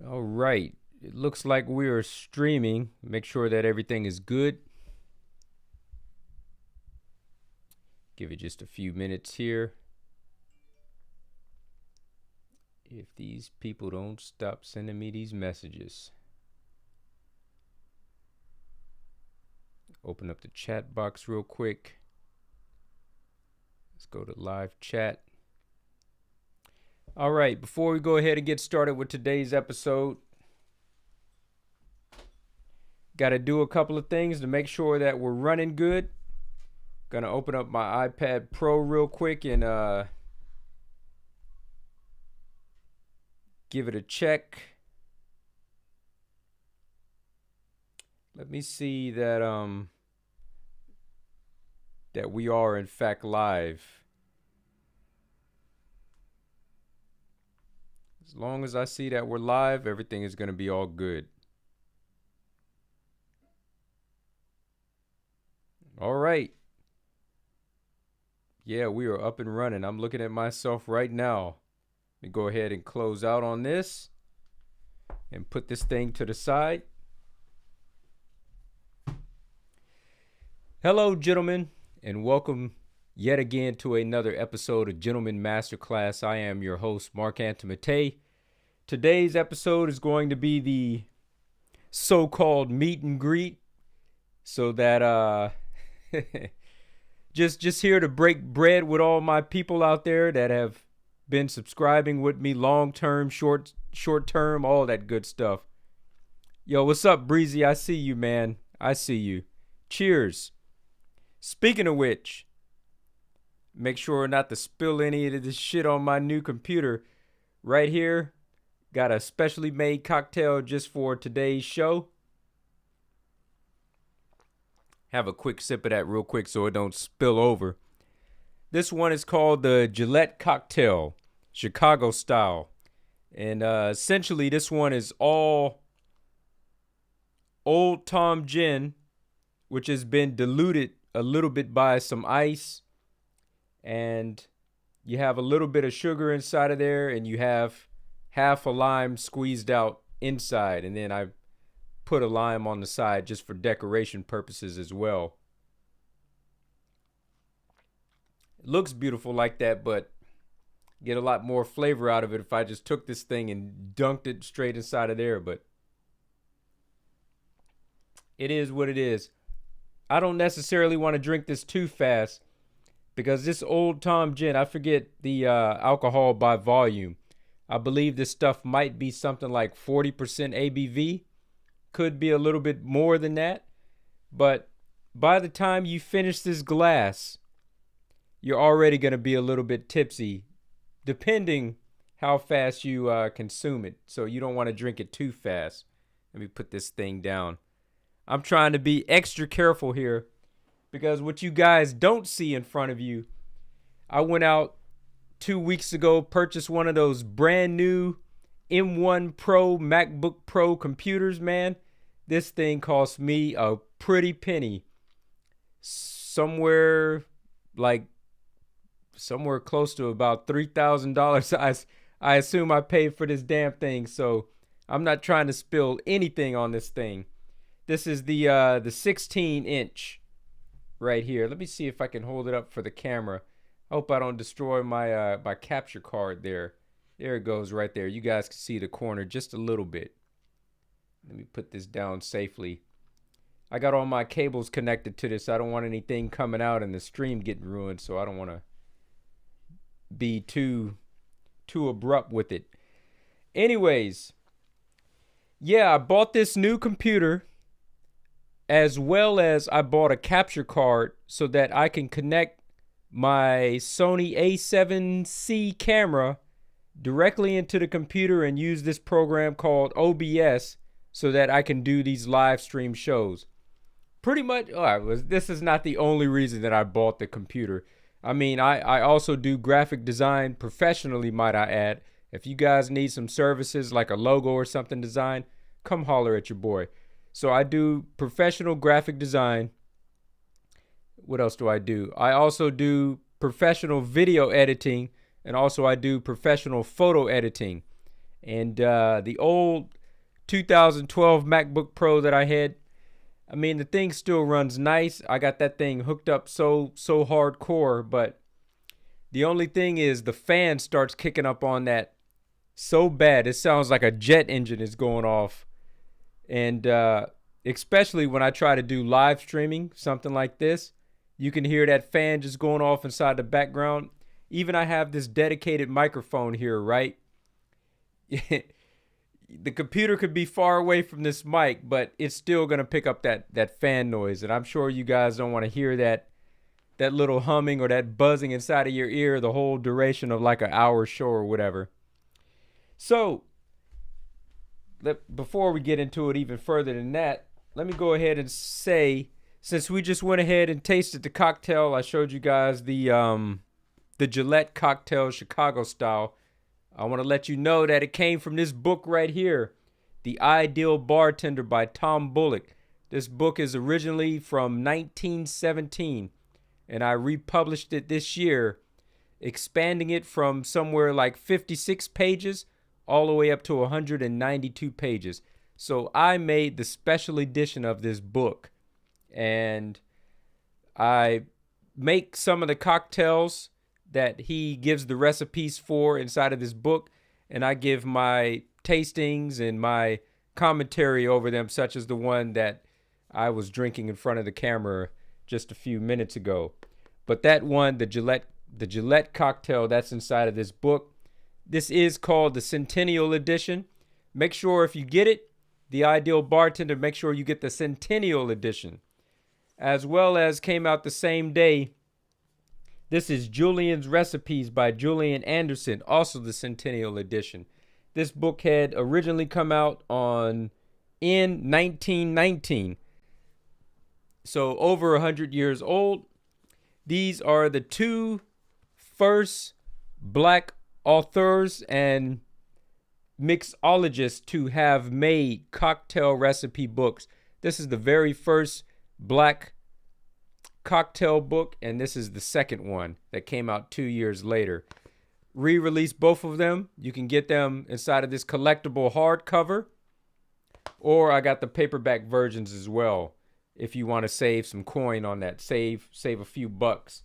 All right. It looks like we are streaming. Make sure that everything is good. Give it just a few minutes here. If these people don't stop sending me these messages. Open up the chat box real quick. Let's go to live chat. All right, before we go ahead and get started with today's episode, got to do a couple of things to make sure that we're running good. Gonna open up my iPad Pro real quick and give it a check. Let me see that that we are in fact live. As long as I see that we're live, everything is going to be all good. All right. Yeah, we are up and running. I'm looking at myself right now. Let me go ahead and close out on this and put this thing to the side. Hello, gentlemen, and welcome yet again to another episode of Gentleman Masterclass. I am your host, Mark Antimate. Today's episode is going to be the so-called meet and greet, so that just here to break bread with all my people out there that have been subscribing with me long-term, short-term, all that good stuff. Yo, what's up, Breezy? I see you, man. I see you. Cheers. Speaking of which, make sure not to spill any of this shit on my new computer. Right here, got a specially made cocktail just for today's show. Have a quick sip of that real quick so it don't spill over. This one is called the Gillette Cocktail, Chicago style. And essentially this one is all Old Tom Gin, which has been diluted a little bit by some ice, and you have a little bit of sugar inside of there, and you have half a lime squeezed out inside, and then I put a lime on the side just for decoration purposes as well. It looks beautiful like that, but get a lot more flavor out of it if I just took this thing and dunked it straight inside of there, but it is what it is. I don't necessarily want to drink this too fast because this Old Tom Gin, I forget the alcohol by volume. I believe this stuff might be something like 40% ABV. Could be a little bit more than that. But by the time you finish this glass, you're already going to be a little bit tipsy, depending how fast you consume it. So you don't want to drink it too fast. Let me put this thing down. I'm trying to be extra careful here because what you guys don't see in front of you, I went out 2 weeks ago, purchased one of those brand new M1 Pro MacBook Pro computers, man. This thing cost me a pretty penny. Somewhere close to about $3,000. I assume I paid for this damn thing, so I'm not trying to spill anything on this thing. This is the 16-inch right here. Let me see if I can hold it up for the camera. I hope I don't destroy my my capture card there. There it goes right there. You guys can see the corner just a little bit. Let me put this down safely. I got all my cables connected to this. I don't want anything coming out and the stream getting ruined, so I don't want to be too abrupt with it. Anyways, yeah, I bought this new computer, as well as I bought a capture card so that I can connect my Sony A7C camera directly into the computer and use this program called OBS so that I can do these live stream shows. Pretty much, this is not the only reason that I bought the computer. I mean, I also do graphic design professionally, might I add. If you guys need some services like a logo or something designed, come holler at your boy. So I do professional graphic design. What else do? I also do professional video editing, and also I do professional photo editing. And the old 2012 MacBook Pro that I had, I mean, the thing still runs nice. I got that thing hooked up so hardcore, but the only thing is the fan starts kicking up on that so bad. It sounds like a jet engine is going off. And especially when I try to do live streaming, something like this, you can hear that fan just going off inside the background. Even I have this dedicated microphone here, right? The computer could be far away from this mic, but it's still going to pick up that fan noise. And I'm sure you guys don't want to hear that little humming or that buzzing inside of your ear the whole duration of like an hour show or whatever. So, before we get into it even further than that, let me go ahead and say, since we just went ahead and tasted the cocktail, I showed you guys the Gillette Cocktail Chicago style. I want to let you know that it came from this book right here, The Ideal Bartender by Tom Bullock. This book is originally from 1917, and I republished it this year, expanding it from somewhere like 56 pages all the way up to 192 pages. So I made the special edition of this book, and I make some of the cocktails that he gives the recipes for inside of this book, and I give my tastings and my commentary over them, such as the one that I was drinking in front of the camera just a few minutes ago. But that one, the Gillette Cocktail, that's inside of this book. This is called the Centennial Edition. Make sure if you get it, The Ideal Bartender, make sure you get the Centennial Edition. As well as came out the same day, this is Julian's Recipes by Julian Anderson, also the Centennial Edition. This book had originally come out in 1919. So over 100 years old. These are the two first black authors and mixologists to have made cocktail recipe books. This is the very first black cocktail book, and this is the second one that came out 2 years later. Re-released both of them. You can get them inside of this collectible hardcover, or I got the paperback versions as well if you want to save some coin on that, save a few bucks.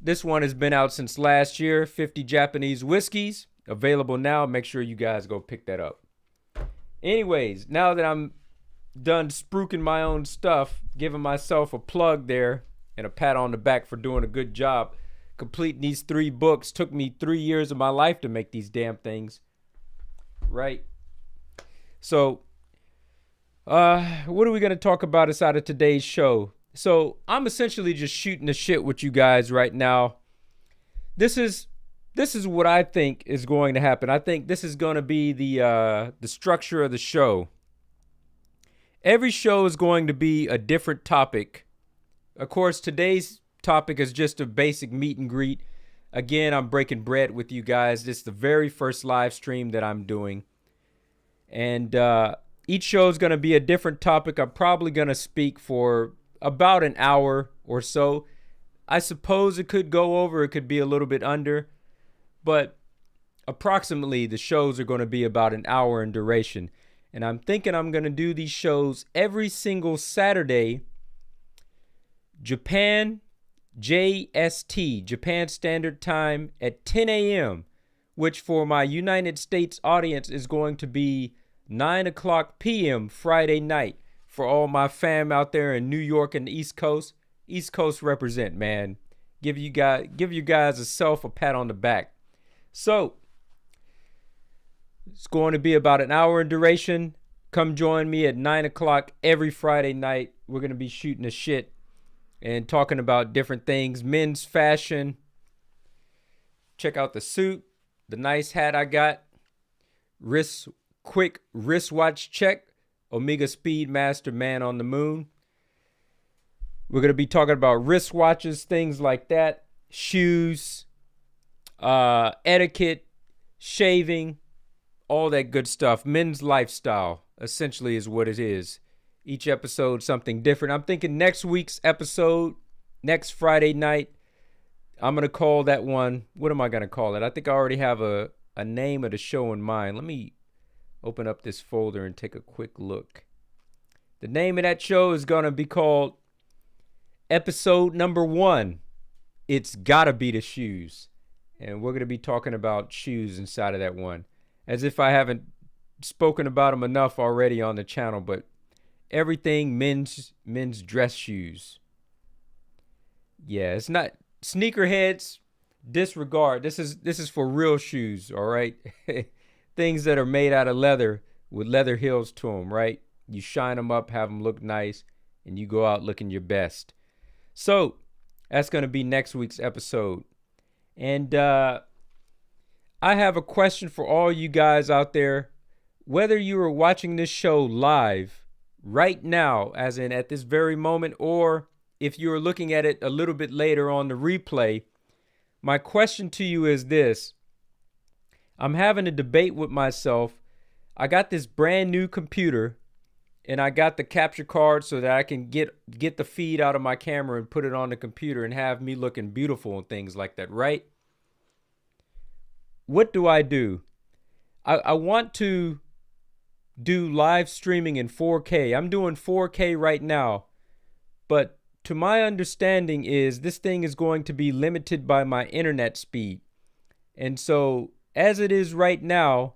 This one has been out since last year. 50 Japanese whiskeys available now. Make sure you guys go pick that up. Anyways, now that I'm done spruiking my own stuff, giving myself a plug there and a pat on the back for doing a good job completing these 3 books. Took me 3 years of my life to make these damn things, right? So what are we going to talk about inside of today's show? So I'm essentially just shooting the shit with you guys right now. This is what I think is going to happen. I think this is going to be the structure of the show. Every show is going to be a different topic. Of course, today's topic is just a basic meet and greet. Again, I'm breaking bread with you guys. This is the very first live stream that I'm doing. And each show is going to be a different topic. I'm probably going to speak for about an hour or so. I suppose it could go over. It could be a little bit under. But approximately, the shows are going to be about an hour in duration. And I'm thinking I'm going to do these shows every single Saturday, Japan JST, Japan Standard Time, at 10 a.m., which for my United States audience is going to be 9 o'clock p.m. Friday night. For all my fam out there in New York and the East Coast represent, man. Give you guys a pat on the back. So, it's going to be about an hour in duration. Come join me at 9 o'clock every Friday night. We're going to be shooting the shit and talking about different things. Men's fashion. Check out the suit. The nice hat I got. Quick wristwatch check. Omega Speedmaster Man on the Moon. We're going to be talking about wristwatches, things like that. Shoes. Etiquette. Shaving. All that good stuff. Men's lifestyle, essentially, is what it is. Each episode, something different. I'm thinking next week's episode, next Friday night, I'm going to call that one, what am I going to call it? I think I already have a a name of the show in mind. Let me open up this folder and take a quick look. The name of that show is going to be called episode number 1. It's gotta be the shoes. And we're going to be talking about shoes inside of that one. As if I haven't spoken about them enough already on the channel, but everything men's dress shoes. Yeah, it's not sneakerheads. Disregard. This is for real shoes, all right? Things that are made out of leather with leather heels to them, right? You shine them up, have them look nice, and you go out looking your best. So that's going to be next week's episode. And I have a question for all you guys out there. Whether you are watching this show live right now, as in at this very moment, or if you are looking at it a little bit later on the replay, my question to you is this. I'm having a debate with myself. I got this brand new computer, and I got the capture card so that I can get the feed out of my camera and put it on the computer and have me looking beautiful and things like that, right? What do? I want to do live streaming in 4K. I'm doing 4K right now, but to my understanding is this thing is going to be limited by my internet speed. And so as it is right now,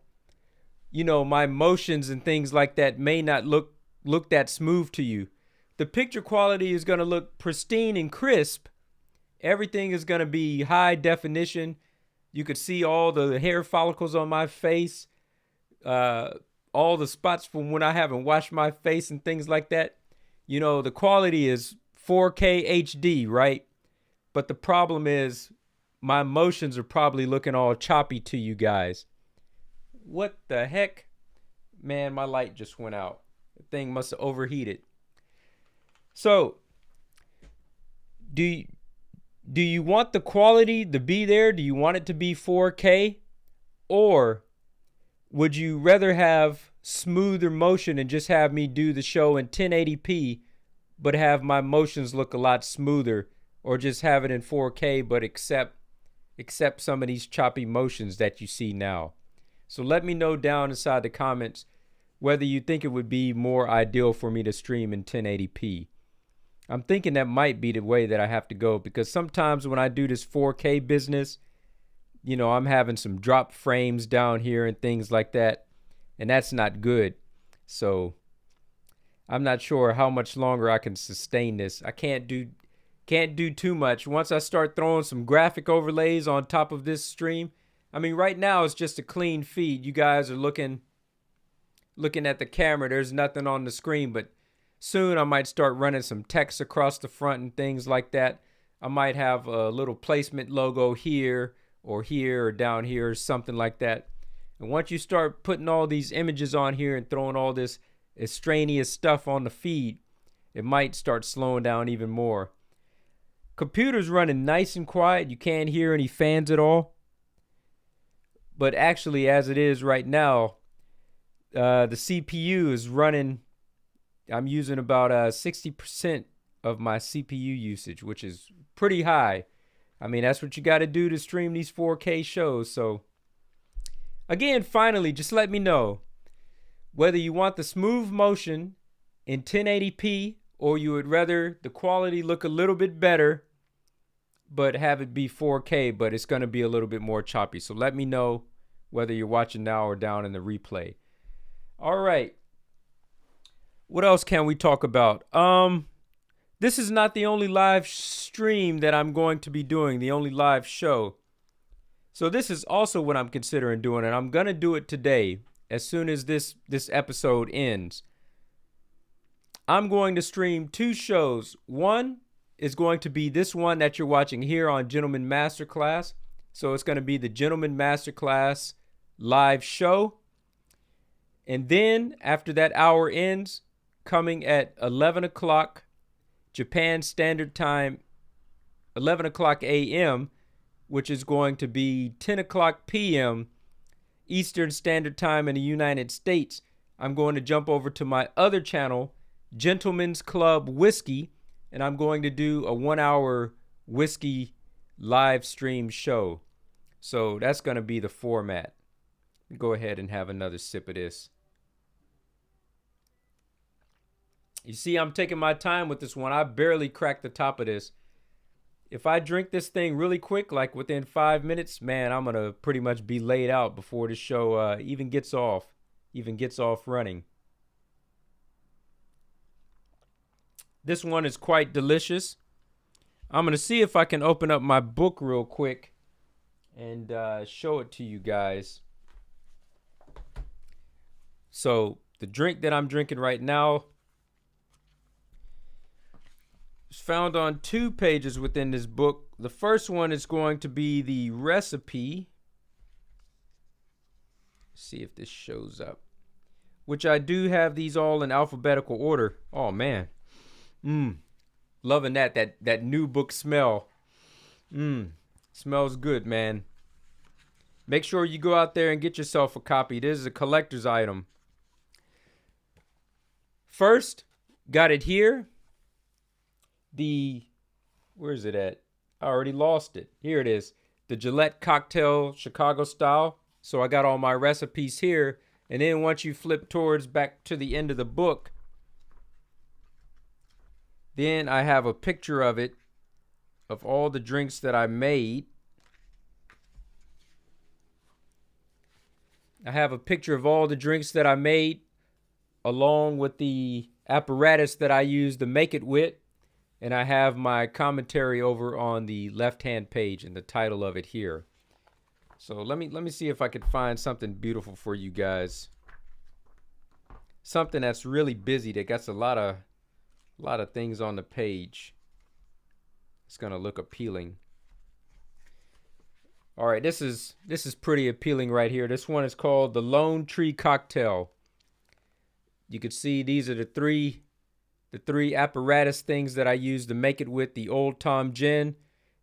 you know, my motions and things like that may not look that smooth to you. The picture quality is going to look pristine and crisp. Everything is going to be high definition. You could see all the hair follicles on my face, all the spots from when I haven't washed my face and things like that. You know, the quality is 4K HD, right? But the problem is my motions are probably looking all choppy to you guys. What the heck? Man, my light just went out. The thing must have overheated. So, do you want the quality to be there? Do you want it to be 4K? Or would you rather have smoother motion and just have me do the show in 1080p, but have my motions look a lot smoother, or just have it in 4K but accept some of these choppy motions that you see now? So let me know down inside the comments whether you think it would be more ideal for me to stream in 1080p. I'm thinking that might be the way that I have to go, because sometimes when I do this 4K business, you know, I'm having some drop frames down here and things like that, and that's not good. So I'm not sure how much longer I can sustain this. I can't do too much. Once I start throwing some graphic overlays on top of this stream, I mean, right now it's just a clean feed. You guys are looking at the camera. There's nothing on the screen, but soon I might start running some text across the front and things like that. I might have a little placement logo here or down here or something like that. And once you start putting all these images on here and throwing all this extraneous stuff on the feed, it might start slowing down even more. Computer's running nice and quiet. You can't hear any fans at all. But actually, as it is right now, the CPU is running. I'm using about 60% of my CPU usage, which is pretty high. I mean, that's what you got to do to stream these 4K shows. So again, finally, just let me know whether you want the smooth motion in 1080p, or you would rather the quality look a little bit better but have it be 4K, but it's going to be a little bit more choppy. So let me know whether you're watching now or down in the replay. All right. What else can we talk about? This is not the only live stream that I'm going to be doing, the only live show. So this is also what I'm considering doing, and I'm going to do it today as soon as this episode ends. I'm going to stream 2 shows. One is going to be this one that you're watching here on Gentleman Masterclass. So it's going to be the Gentleman Masterclass live show. And then after that hour ends, coming at 11 o'clock Japan Standard Time, 11 o'clock a.m., which is going to be 10 o'clock p.m. Eastern Standard Time in the United States, I'm going to jump over to my other channel, Gentleman's Club Whiskey, and I'm going to do a 1-hour whiskey live stream show. So that's going to be the format. Go ahead and have another sip of this. You see, I'm taking my time with this one. I barely cracked the top of this. If I drink this thing really quick, like within 5 minutes, man, I'm going to pretty much be laid out before the show even gets off running. This one is quite delicious. I'm going to see if I can open up my book real quick and show it to you guys. So the drink that I'm drinking right now is found on 2 pages within this book. The first one is going to be the recipe. Let's see if this shows up. Which I do have these all in alphabetical order. Oh man. Loving that new book smell. Smells good, man. Make sure you go out there and get yourself a copy. This is a collector's item. First, got it here. Where is it at? I already lost it. Here it is. The Gillette Cocktail Chicago style. So I got all my recipes here. And then once you flip towards back to the end of the book, then I have a picture of it, of all the drinks that I made. I have a picture of all the drinks that I made, along with the apparatus that I used to make it with. And I have my commentary over on the left-hand page and the title of it here. So let me see if I can find something beautiful for you guys. Something that's really busy, that got a lot of things on the page. It's gonna look appealing. All right, this is pretty appealing right here. This one is called the Lone Tree Cocktail. You can see these are the three apparatus things that I use to make it with: the Old Tom Gin,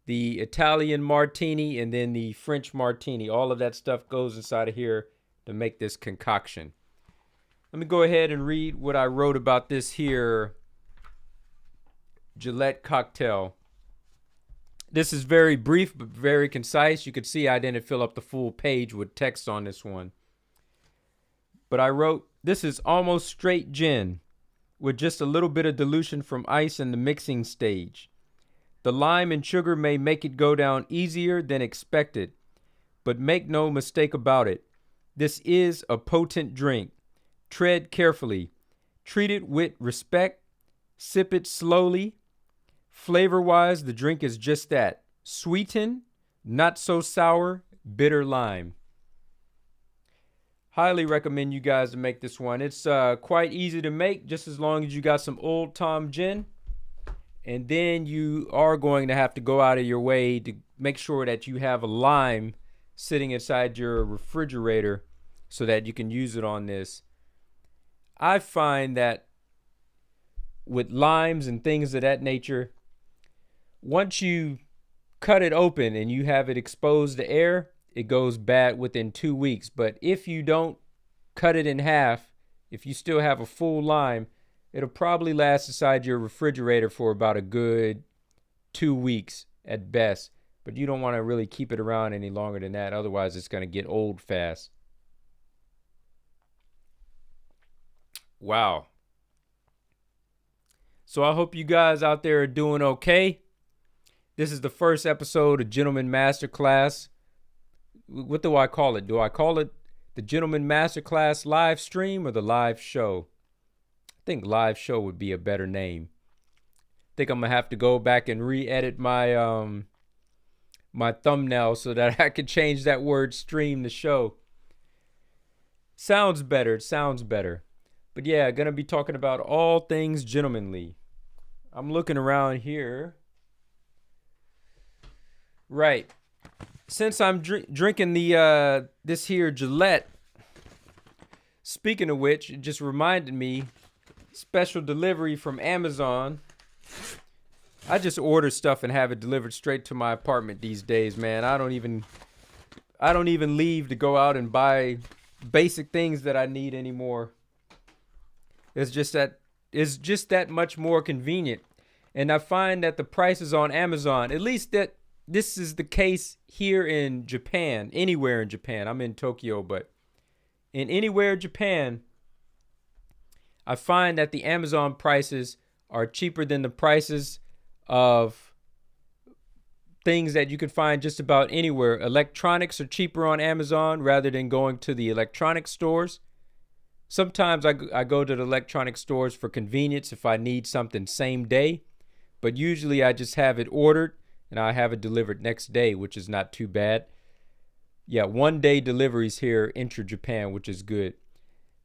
the Italian Martini, and then the French Martini. All of that stuff goes inside of here to make this concoction. Let me go ahead and read what I wrote about this here Gillette Cocktail. This is very brief but very concise. You can see I didn't fill up the full page with text on this one. But I wrote, this is almost straight gin with just a little bit of dilution from ice in the mixing stage. The lime and sugar may make it go down easier than expected, but make no mistake about it. This is a potent drink. Tread carefully. Treat it with respect. Sip it slowly. Flavor-wise, the drink is just that. Sweetened, not so sour, bitter lime. Highly recommend you guys to make this one. It's quite easy to make, just as long as you got some Old Tom Gin. And then you are going to have to go out of your way to make sure that you have a lime sitting inside your refrigerator so that you can use it on this. I find that with limes and things of that nature, once you cut it open and you have it exposed to air, it goes bad within 2 weeks. But if you don't cut it in half, if you still have a full lime, it'll probably last inside your refrigerator for about a good 2 weeks at best. But you don't want to really keep it around any longer than that. Otherwise, it's going to get old fast. Wow. So I hope you guys out there are doing okay. This is the first episode of Gentleman Masterclass. What do I call it? Do I call it the Gentleman Masterclass live stream or the live show? I think live show would be a better name. I think I'm going to have to go back and re-edit my my thumbnail so that I could change that word stream to show. Sounds better. It sounds better. But yeah, going to be talking about all things gentlemanly. I'm looking around here. Right. Since I'm drinking the this here Gillette, speaking of which, it just reminded me, special delivery from Amazon. I just order stuff and have it delivered straight to my apartment these days, man. I don't even leave to go out and buy basic things that I need anymore. It's just that much more convenient. And I find that the prices on Amazon, at least that this is the case here in Japan, anywhere in Japan. I'm in Tokyo, but in anywhere Japan, I find that the Amazon prices are cheaper than the prices of things that you can find just about anywhere. Electronics are cheaper on Amazon rather than going to the electronic stores. Sometimes I go to the electronic stores for convenience if I need something same day, but usually I just have it ordered and I have it delivered next day, which is not too bad. Yeah, 1-day deliveries here intra-Japan, which is good.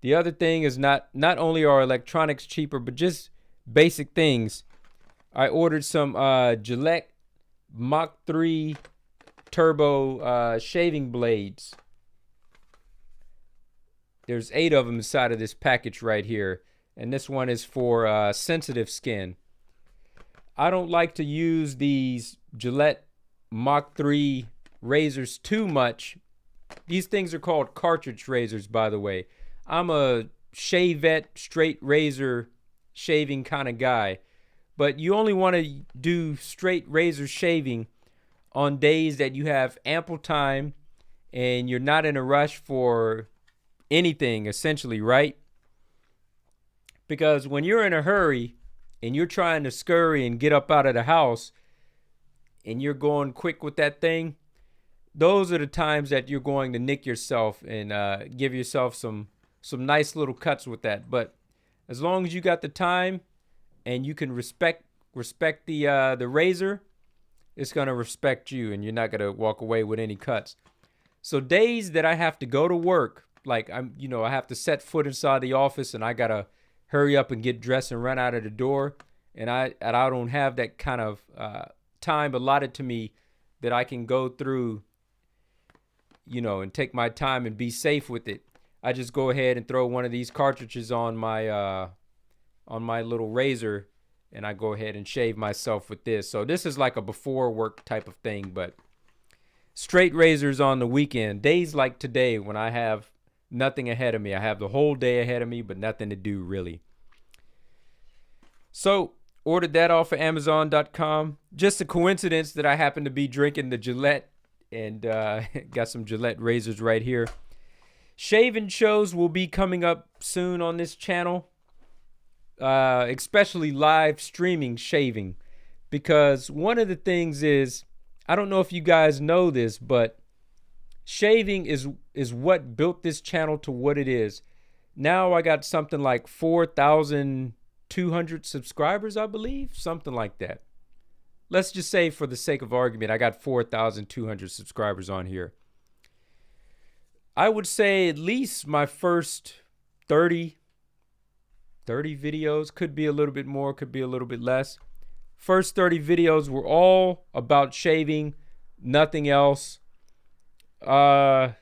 The other thing is not only are electronics cheaper, but just basic things. I ordered some Gillette Mach 3 turbo shaving blades. There's 8 of them inside of this package right here, and this one is for sensitive skin. I don't like to use these Gillette Mach 3 razors too much. These things are called cartridge razors, by the way. I'm a shavette, straight razor shaving kind of guy, but you only want to do straight razor shaving on days that you have ample time and you're not in a rush for anything, essentially, right? Because when you're in a hurry and you're trying to scurry and get up out of the house and you're going quick with that thing, those are the times that you're going to nick yourself and give yourself some nice little cuts with that. But as long as you got the time and you can respect the razor, it's gonna respect you, and you're not gonna walk away with any cuts. So days that I have to go to work, like I have to set foot inside the office and I gotta hurry up and get dressed and run out of the door, and I don't have that kind of time allotted to me that I can go through, and take my time and be safe with it. I just go ahead and throw one of these cartridges on my little razor, and I go ahead and shave myself with this. So this is like a before work type of thing, but straight razors on the weekend. Days like today when I have nothing ahead of me. I have the whole day ahead of me, but nothing to do really. So ordered that off of Amazon.com. Just a coincidence that I happen to be drinking the Gillette and got some Gillette razors right here. Shaving shows will be coming up soon on this channel, especially live streaming shaving, because one of the things is, I don't know if you guys know this, but shaving is what built this channel to what it is. Now I got something like 4,200 subscribers, I believe, something like that. Let's just say, for the sake of argument, I got 4,200 subscribers on here. I would say at least my first 30 videos, could be a little bit more, could be a little bit less. First 30 videos were all about shaving, nothing else. May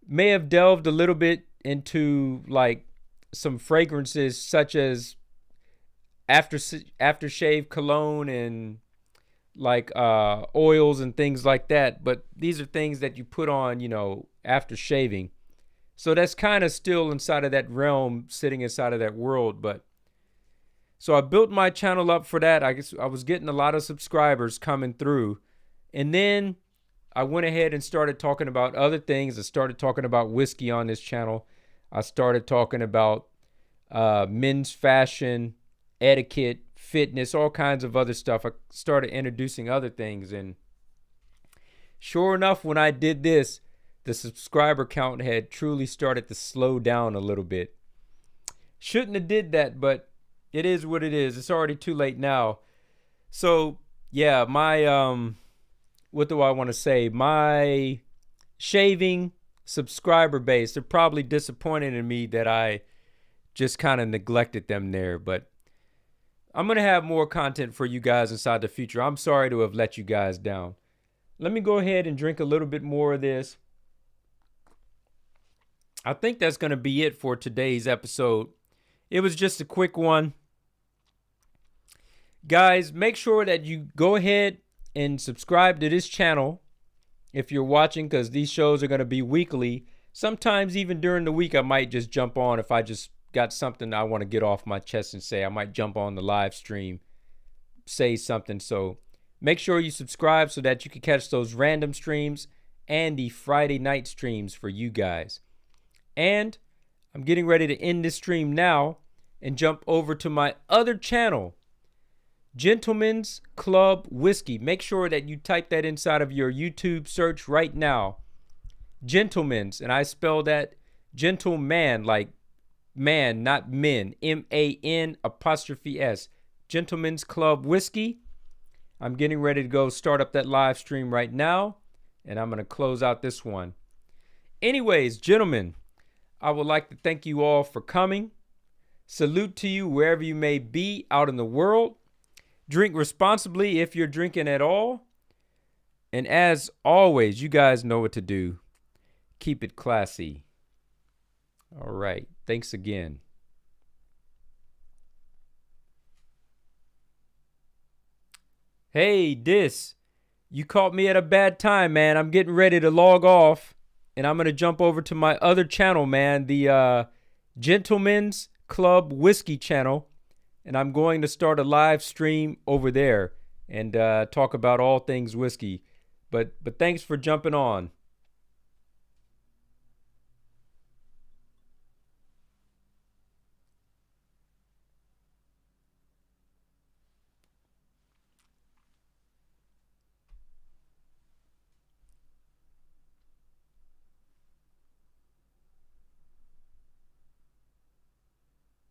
have delved a little bit into like some fragrances such as aftershave cologne and like oils and things like that, but these are things that you put on, after shaving. So that's kind of still inside of that realm, sitting inside of that world. But so I built my channel up for that. I guess I was getting a lot of subscribers coming through, and then I went ahead and started talking about other things. I started talking about whiskey on this channel. I started talking about men's fashion, etiquette, fitness, all kinds of other stuff. I started introducing other things, and sure enough, when I did this, the subscriber count had truly started to slow down a little bit. Shouldn't have did that, but it is what it is. It's already too late now. So yeah, my what do I want to say? My shaving subscriber base, they're probably disappointed in me that I just kind of neglected them there, but I'm going to have more content for you guys inside the future. I'm sorry to have let you guys down. Let me go ahead and drink a little bit more of this. I think that's going to be it for today's episode. It was just a quick one. Guys, make sure that you go ahead and subscribe to this channel if you're watching, because these shows are going to be weekly. Sometimes even during the week, I might just jump on if I just got something I want to get off my chest and say. I might jump on the live stream, say something. So make sure you subscribe so that you can catch those random streams and the Friday night streams for you guys. And I'm getting ready to end this stream now and jump over to my other channel, Gentleman's Club Whiskey. Make sure that you type that inside of your YouTube search right now. Gentleman's, and I spell that gentleman, like man, not men. MAN''S. Gentleman's Club Whiskey. I'm getting ready to go start up that live stream right now, and I'm going to close out this one. Anyways, gentlemen, I would like to thank you all for coming. Salute to you wherever you may be out in the world. Drink responsibly if you're drinking at all. And as always, you guys know what to do. Keep it classy. All right. Thanks again. Hey, you caught me at a bad time, man. I'm getting ready to log off, and I'm going to jump over to my other channel, man, the Gentleman's Club Whiskey channel, and I'm going to start a live stream over there and talk about all things whiskey. But thanks for jumping on.